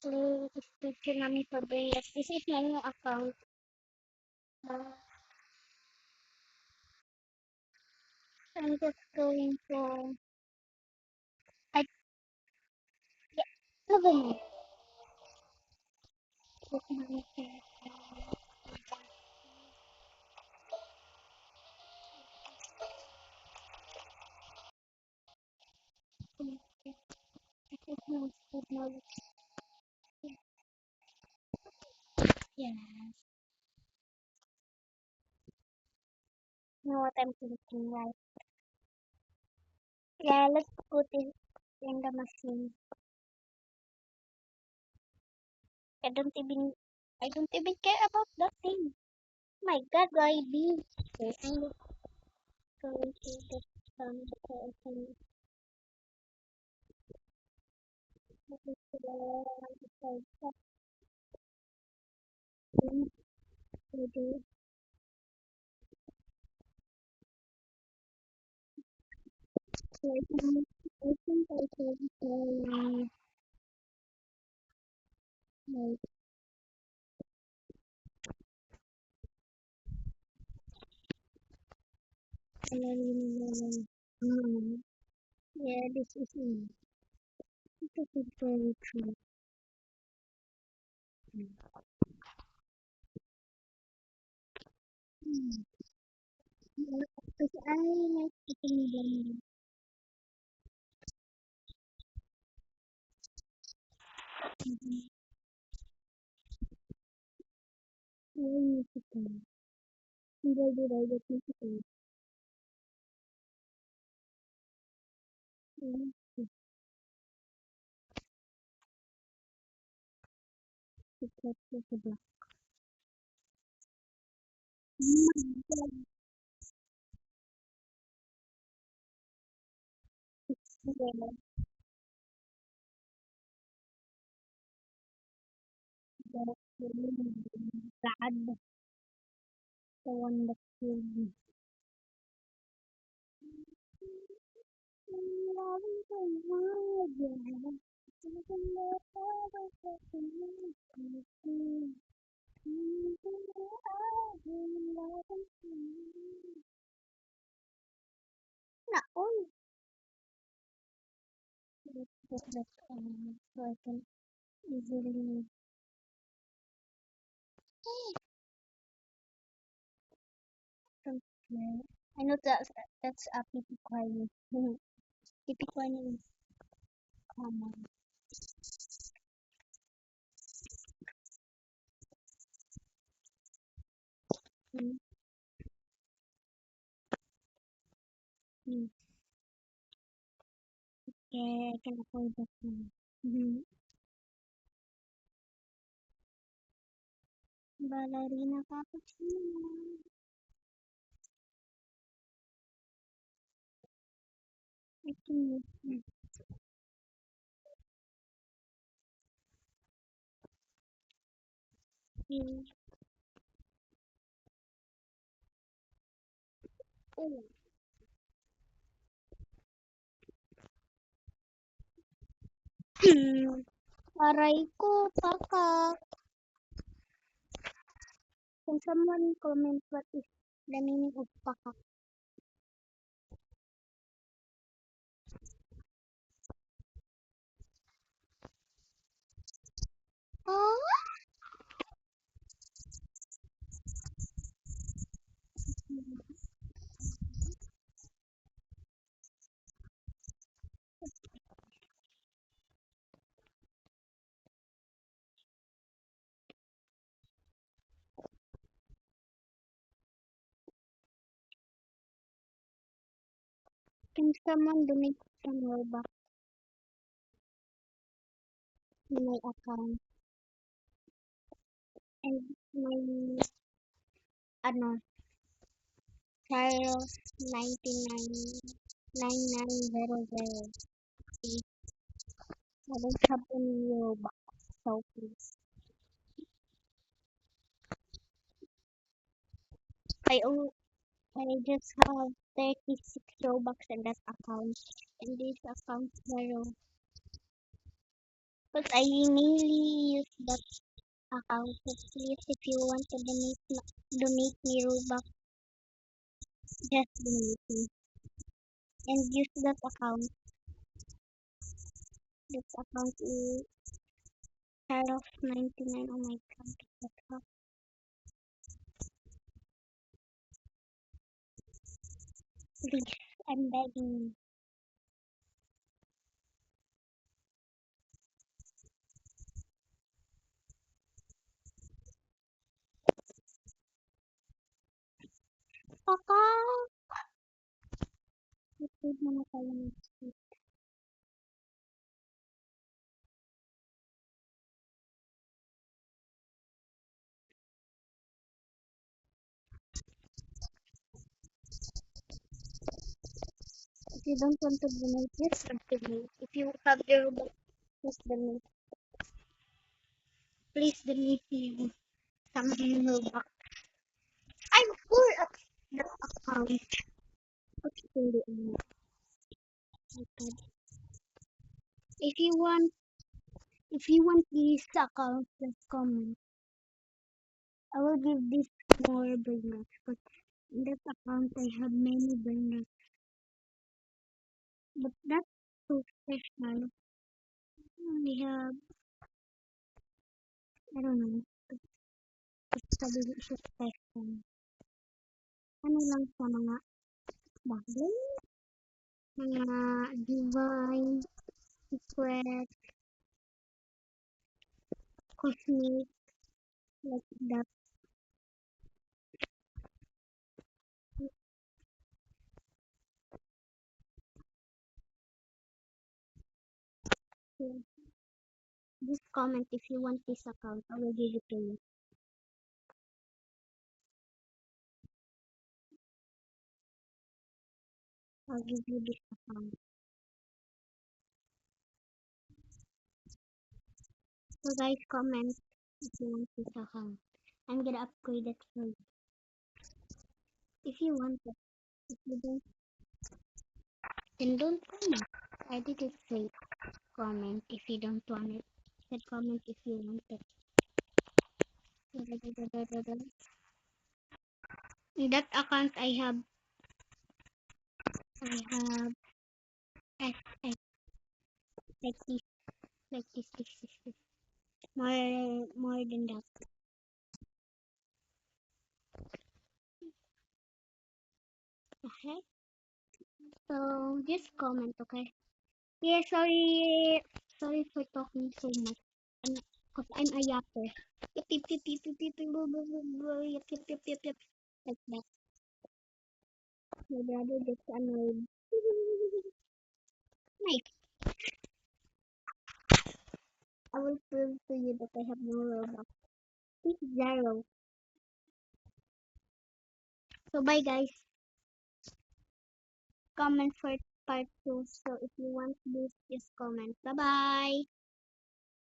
Please picture namin for Bayas. This is my new account. Uh, I'm just going to. I yeah, look at me. Look at my face. This is my signal. Yes. You know what I'm thinking, right? Yeah, let's put it in the machine. I don't even care about that thing. My God, why be? Okay, I'm just going to get some so I can put it to the side. Something to do. So I think I can say like yeah, this is me. This is very true. Mm. Because I like eating them. Mhm. Very musical. Very good, I get musical. Mm. It's accessible. Mm. Yeah, that's really bad. The one that killed me. Naku! Just like, so I can easily. Don't care. I know that's a PP corner. PP corner is common. Mm, mm. Yeah, I can avoid that one. Mm-hmm. Ballerina cappuccino. I can use it. Mm. Oh. Aray ko, paka. Can someone comment what is the meaning of paka? Oh, can someone donate some Robux in my account? And my, ano, Charles 999900. I don't have any Robux, so please. I own, I just have 36 Robux in that account. And this account zero. But I mainly use that account. So please, if you want to donate me Robux, just donate me and use that account. That account is Carlos 99. Oh my god, that's hot. Please, I'm begging you. Papa! Upload muna tayo next week. If you don't want to donate, just don't donate. If you have the Robux, just donate. Please donate me some Robux. I'm full of the account. What's really on my god. If you want, if you want this account, just comment. I will give this more burners, but in that account I have many burners. But that's so special. I only have, I don't know, it's sabi siya special. Ano lang sa mga bagay, mga divine, secret, cosmic, like that. So, just comment if you want this account. I will give it to you. I'll give you this account. So guys, comment if you want this account. I'm gonna upgrade it for you. If you want it. If you don't, then don't comment. I did it say comment if you don't want it. Said comment if you want it. In that account I have SS like this. More than that. Okay. So just comment, okay? Yeah, sorry for talking so much. Cause I'm a yapper. Yip. Like that. My brother gets annoyed. Nice. I will prove to you that I have no Robux. It's zero. So bye guys. Comment for part 2. So if you want this, just comment. Bye bye.